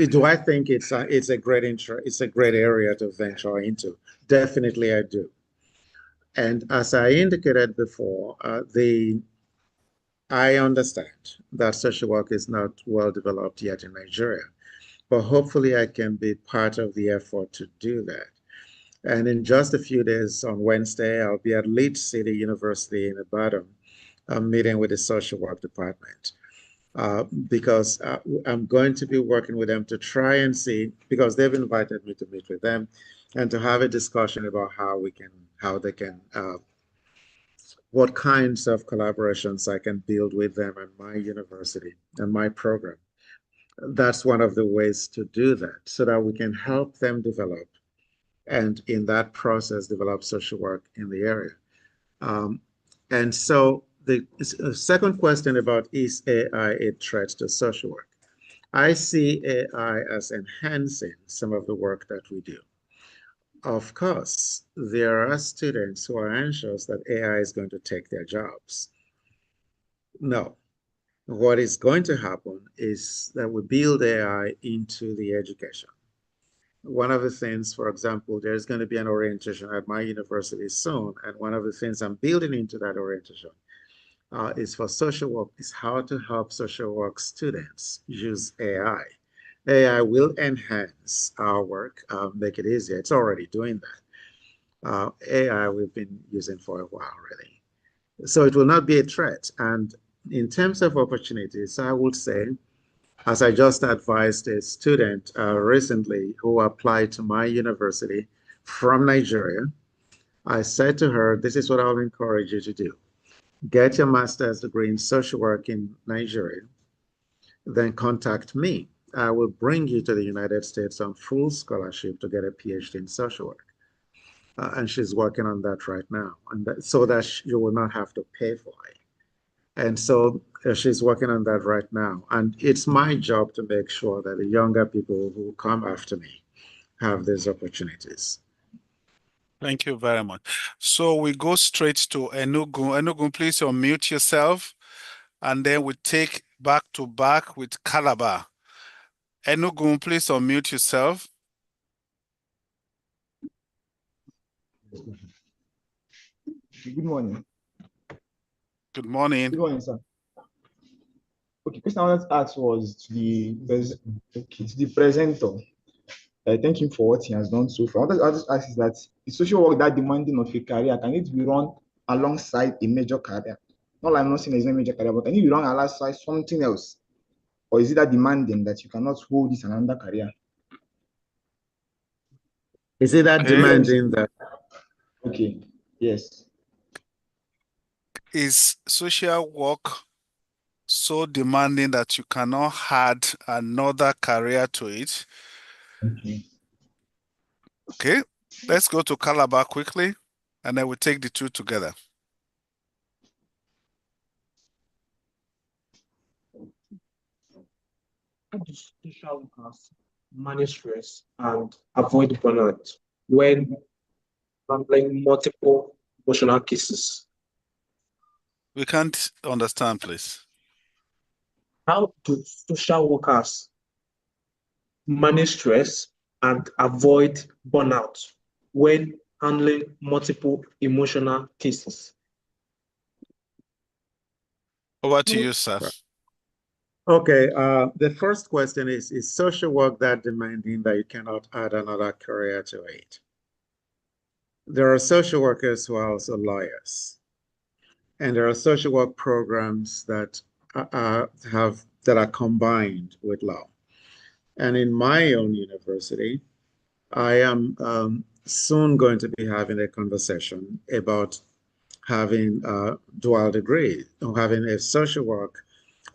Do I think it's a great area to venture into? Definitely, I do. And as I indicated before, I understand that social work is not well developed yet in Nigeria, but hopefully I can be part of the effort to do that. And in just a few days on Wednesday, I'll be at Leeds City University in Ibadan, meeting with the social work department. Because I'm going to be working with them to try and see, because they've invited me to meet with them and to have a discussion about how they can, what kinds of collaborations I can build with them and my university and my program. That's one of the ways to do that, so that we can help them develop, and in that process, develop social work in the area. And so the second question about, is AI a threat to social work? I see AI as enhancing some of the work that we do. Of course, there are students who are anxious that AI is going to take their jobs. No. What is going to happen is that we build AI into the education. One of the things, for example, there's going to be an orientation at my university soon, and one of the things I'm building into that orientation is for social work, is how to help social work students use AI. AI will enhance our work, make it easier. It's already doing that. AI we've been using for a while, really. So it will not be a threat. And in terms of opportunities, I would say, as I just advised a student recently who applied to my university from Nigeria, I said to her, this is what I'll encourage you to do. Get your master's degree in social work in Nigeria, then contact me. I will bring you to the United States on full scholarship to get a PhD in social work. And she's working on that right now, and so that you will not have to pay for it. And so she's working on that right now. And it's my job to make sure that the younger people who come after me have these opportunities. Thank you very much. So we go straight to Enugu. Enugu, please unmute yourself, and then we take back to back with Calabar. Enugu, please unmute yourself. Good morning. Good morning. Good morning, sir. Okay, question I wanted to ask was to the presenter. Thank him for what he has done so far. What I wanted to ask is that is social work that demanding of a career? Can it be run alongside a major career? Not like I'm not saying it's not a major career, but can it be run alongside something else? Or is it that demanding that you cannot hold this another career? Is it that demanding that? Okay, yes. Is social work so demanding that you cannot add another career to it? Okay, let's go to Calabar quickly, and then we take the two together. How do social workers manage stress and avoid burnout when handling multiple emotional cases? We can't understand, please. How do social workers manage stress and avoid burnout when handling multiple emotional cases? Over to you, sir. Okay, the first question is social work that demanding that you cannot add another career to it? There are social workers who are also lawyers, and there are social work programs that are combined with law. And in my own university, I am soon going to be having a conversation about having a dual degree, or having a social work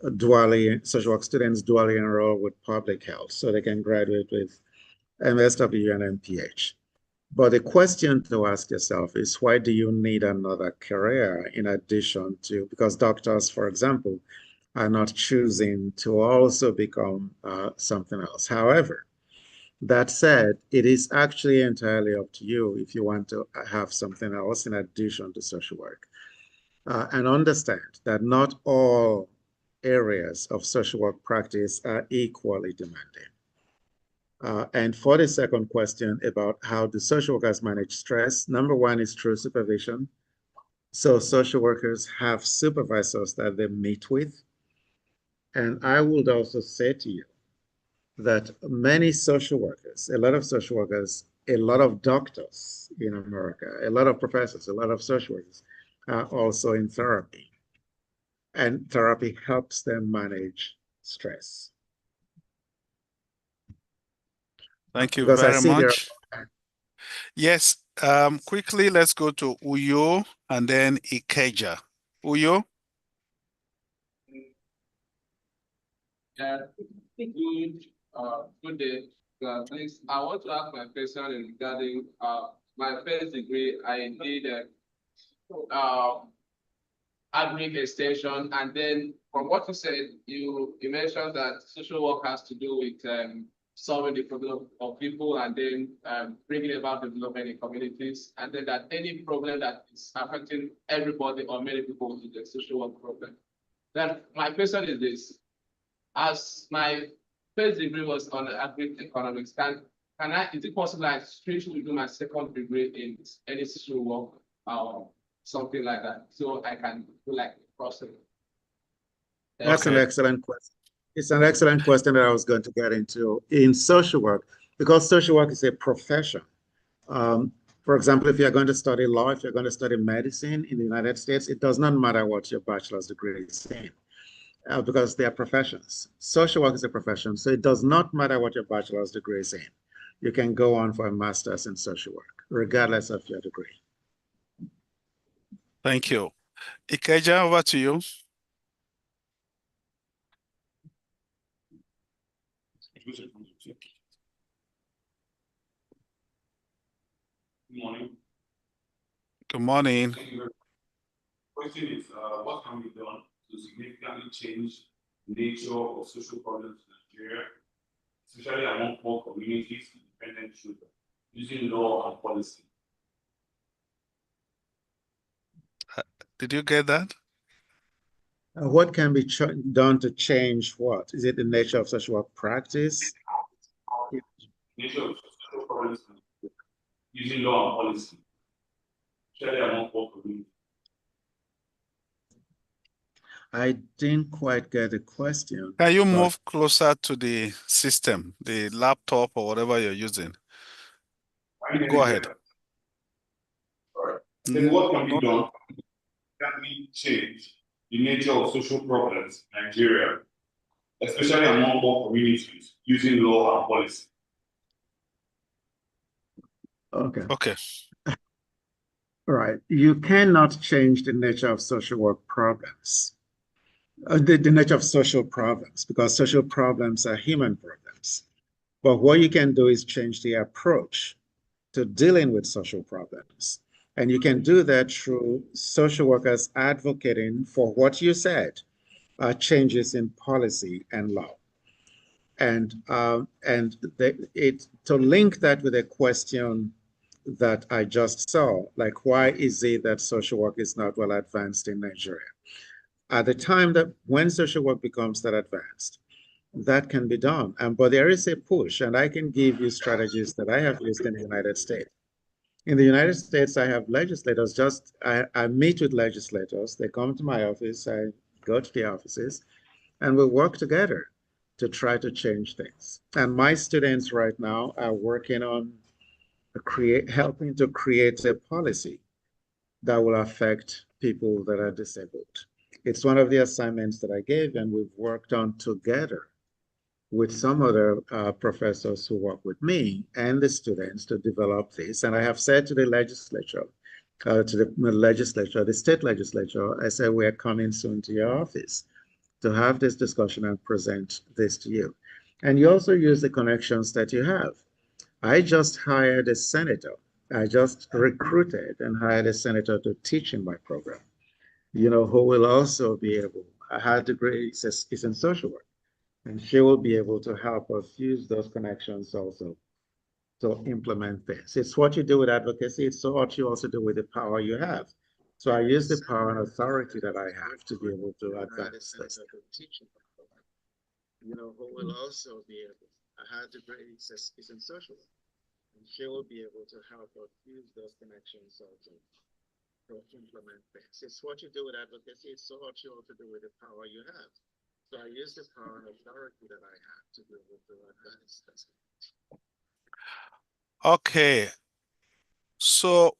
students dually enroll with public health, so they can graduate with MSW and MPH. But the question to ask yourself is, why do you need another career in addition to, because doctors, for example, are not choosing to also become something else. However, that said, it is actually entirely up to you if you want to have something else in addition to social work. And understand that not all areas of social work practice are equally demanding. And for the second question about how do social workers manage stress, number one is through supervision. So social workers have supervisors that they meet with. And I would also say to you that many social workers, a lot of social workers, a lot of doctors in America, a lot of professors, a lot of social workers are also in therapy. And therapy helps them manage stress. Thank you Because I very see there. much. Yes, quickly, let's go to Uyo and then Ikeja. Uyo? Good day. Thanks. I want to ask my question regarding my first degree. I did agri extension, and then from what you said, you mentioned that social work has to do with solving the problem of people and then bringing about development in communities, and then that any problem that is affecting everybody or many people is a social work problem. Then my question is this: as my first degree was on agri-economics, is it possible I switch to do my second degree in any social work or something like that, so I can do like process? That's an excellent question. It's an excellent question that I was going to get into. In social work, because social work is a profession. For example, if you're going to study law, if you're going to study medicine in the United States, it does not matter what your bachelor's degree is in, because they are professions. Social work is a profession, so it does not matter what your bachelor's degree is in. You can go on for a master's in social work, regardless of your degree. Thank you. Ikeja, over to you. Good morning. Good morning. Question is, what can be done to significantly change the nature of social problems in Nigeria, especially among poor communities and dependent children, using law and policy? Did you get that? What can be done to change what? Is it the nature of social work practice? Nature of social problems using law and policy, especially among poor communities. I didn't quite get the question. Can you move closer to the system, the laptop or whatever you're using? Go ahead. All right. Then what can be done? Can we change the nature of social problems in Nigeria, especially among poor communities, using law and policy? Okay. All right. You cannot change the nature of social work problems, the nature of social problems, because social problems are human problems. But what you can do is change the approach to dealing with social problems. And you can do that through social workers advocating for what you said, changes in policy and law. And to link that with a question that I just saw, like, why is it that social work is not well advanced in Nigeria? At the time that when social work becomes that advanced, that can be done. But there is a push, and I can give you strategies that I have used in the United States. In the United States, I have legislators. I meet with legislators. They come to my office. I go to the offices, and we work together to try to change things. And my students right now are working on helping to create a policy that will affect people that are disabled. It's one of the assignments that I gave, and we've worked on together with some other professors who work with me and the students to develop this. And I have said to the legislature, the state legislature, I said, we are coming soon to your office to have this discussion and present this to you. And you also use the connections that you have. I just hired a senator. I just recruited and hired a senator to teach in my program, who will also be able, her degree is in social work, and she will be able to help us use those connections also to implement this. It's what you do with advocacy. It's what you also do with the power you have. So I use the power and authority that I have to be able to advance this. Who will also be able, her degree is in social work, and she will be able to help us use those connections also to implement this. It's what you do with advocacy. It's what you also do with the power you have. So I use the power and authority that I have to be able to advance this. Okay. So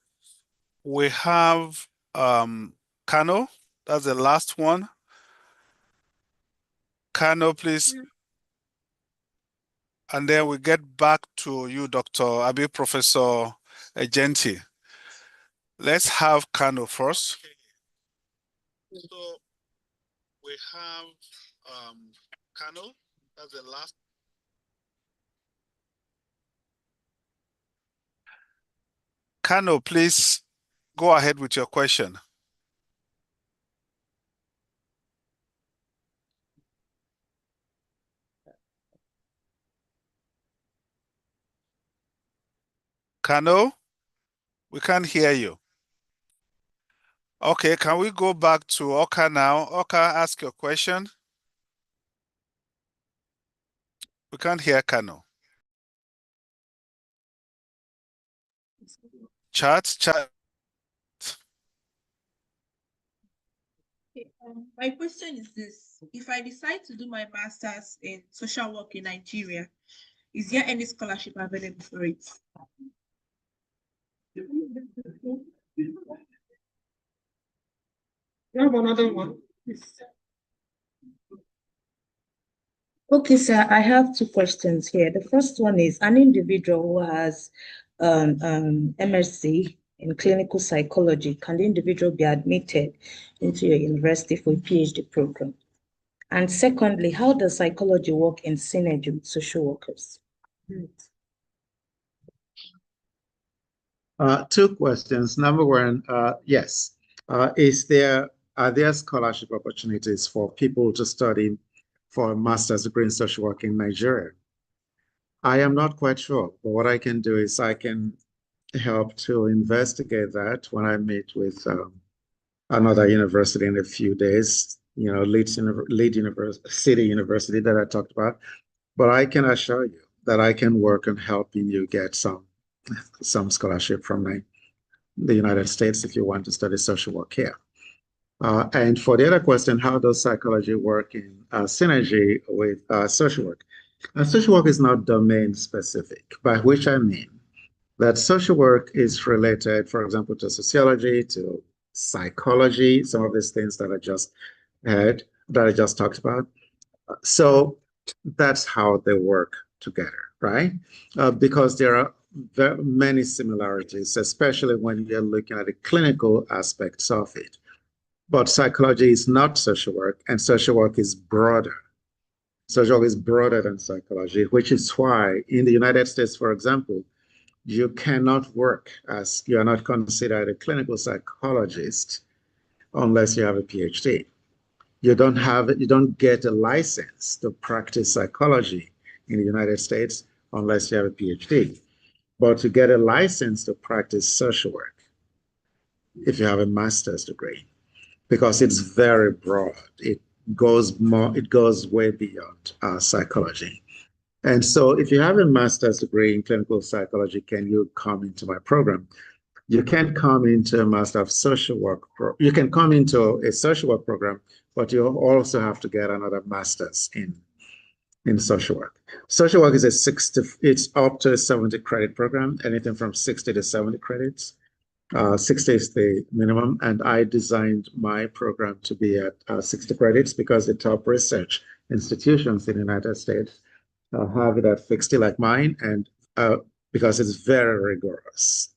we have Kano. That's the last one. Kano, please. And then we get back to you, Professor Agenti. Let's have Kano first. So we have Kano. That's the last. Kano, please go ahead with your question. Kano, we can't hear you. Okay, can we go back to Oka now? Oka, ask your question. We can't hear Kano. Chat. My question is this: if I decide to do my master's in social work in Nigeria, is there any scholarship available for it? You have another one? Okay, sir, I have two questions here. The first one is an individual who has MSc in clinical psychology, can the individual be admitted into your university for a PhD program? And secondly, how does psychology work in synergy with social workers? Two questions. Number one, yes. Are there scholarship opportunities for people to study for a master's degree in social work in Nigeria? I am not quite sure, but what I can do is I can help to investigate that when I meet with another university in a few days, lead city university that I talked about. But I can assure you that I can work on helping you get some scholarship from the United States if you want to study social work here. And for the other question, how does psychology work in synergy with social work? Social work is not domain specific, by which I mean that social work is related, for example, to sociology, to psychology, some of these things that I just talked about. So that's how they work together, right? Because there are very many similarities, especially when you're looking at the clinical aspects of it. But psychology is not social work, and social work is broader. Social work is broader than psychology, which is why in the United States, for example, you cannot work as you are not considered a clinical psychologist unless you have a PhD. You don't get a license to practice psychology in the United States unless you have a PhD. But to get a license to practice social work, if you have a master's degree, because it's very broad, it goes way beyond psychology. And so if you have a master's degree in clinical psychology, can you come into my program? You can't come into a Master of Social Work. You can come into a social work program, but you also have to get another master's in social work. Social work is it's up to a 70 credit program, anything from 60 to 70 credits. 60 is the minimum, and I designed my program to be at 60 credits because the top research institutions in the United States have it at 60 like mine, and because it's very rigorous.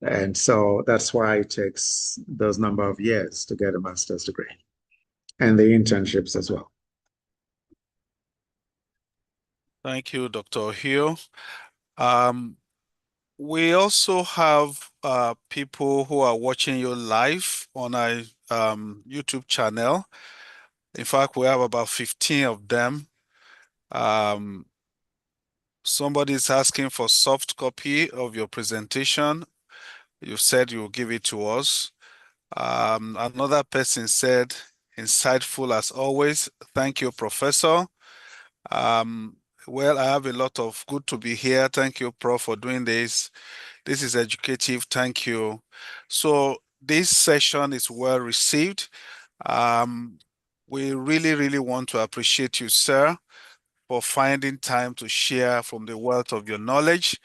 And so that's why it takes those number of years to get a master's degree and the internships as well. Thank you, Dr. Ohio. We also have people who are watching you live on our YouTube channel. In fact, we have about 15 of them. Somebody is asking for soft copy of your presentation. You said you'll give it to us. Another person said, insightful as always. Thank you, Professor. Well, I have a lot of good to be here. Thank you, Prof, for doing this. This is educative. Thank you. So this session is well received. We really, really want to appreciate you, sir, for finding time to share from the wealth of your knowledge.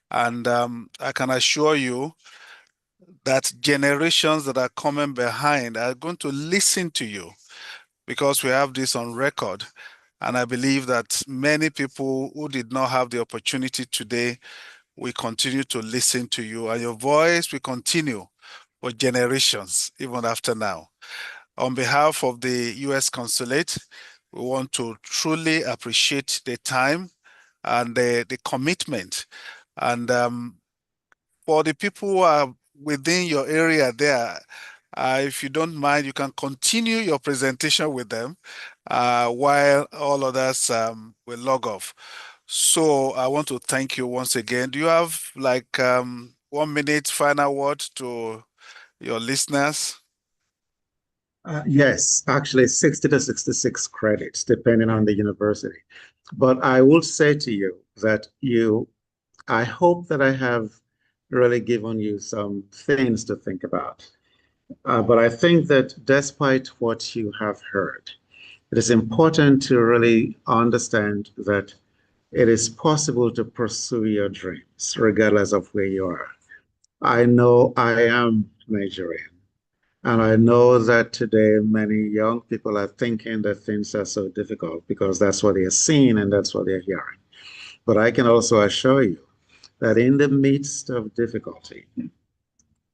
And I can assure you that generations that are coming behind are going to listen to you because we have this on record. And I believe that many people who did not have the opportunity today will continue to listen to you, and your voice will continue for generations, even after now. On behalf of the U.S. Consulate, we want to truly appreciate the time and the commitment. And for the people who are within your area there, if you don't mind, you can continue your presentation with them while all others will log off. So I want to thank you once again. Do you have like 1 minute final word to your listeners? Yes, actually 60 to 66 credits, depending on the university. But I will say to you that I hope that I have really given you some things to think about. But I think that despite what you have heard, it is important to really understand that it is possible to pursue your dreams regardless of where you are. I know I am Nigerian, and I know that today many young people are thinking that things are so difficult because that's what they're seeing and that's what they're hearing. But I can also assure you that in the midst of difficulty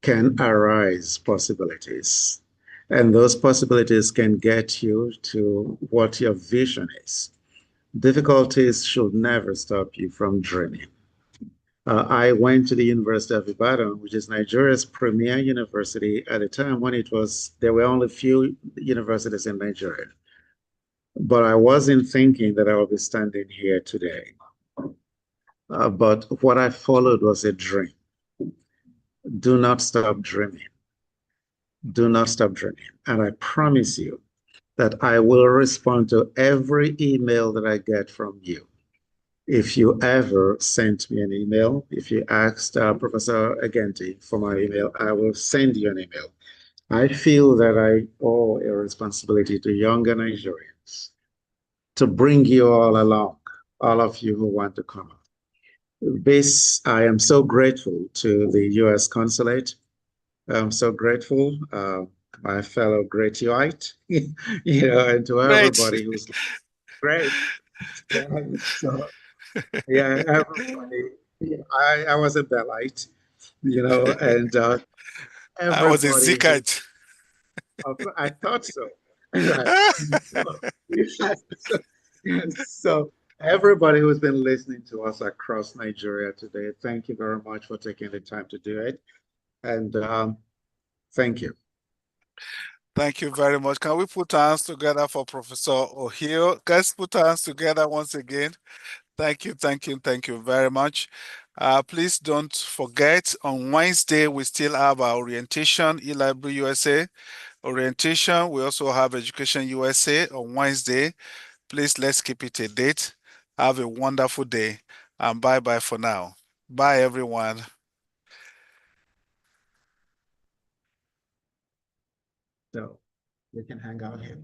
can arise possibilities. And those possibilities can get you to what your vision is. Difficulties should never stop you from dreaming. I went to the University of Ibadan, which is Nigeria's premier university at a time when there were only few universities in Nigeria. But I wasn't thinking that I would be standing here today. But what I followed was a dream. Do not stop dreaming. Do not stop dreaming. And I promise you that I will respond to every email that I get from you. If you ever sent me an email, if you asked Professor Agenti for my email, I will send you an email. I feel that I owe a responsibility to younger Nigerians to bring you all along, all of you who want to come up. I am so grateful to the U.S. Consulate. I'm so grateful, my fellow Greatioite, and to everybody who's great. So, yeah, everybody. I was a Bellite, and I was a everybody. Zikite. I thought so. Right. So everybody who's been listening to us across Nigeria today, thank you very much for taking the time to do it. And thank you. Thank you very much. Can we put our hands together for Professor Ohio? Let's put our hands together once again. Thank you, thank you, thank you very much. Please don't forget, on Wednesday, we still have our orientation, eLibrary USA orientation. We also have Education USA on Wednesday. Please, let's keep it a date. Have a wonderful day, and bye-bye for now. Bye, everyone. So you can hang out here.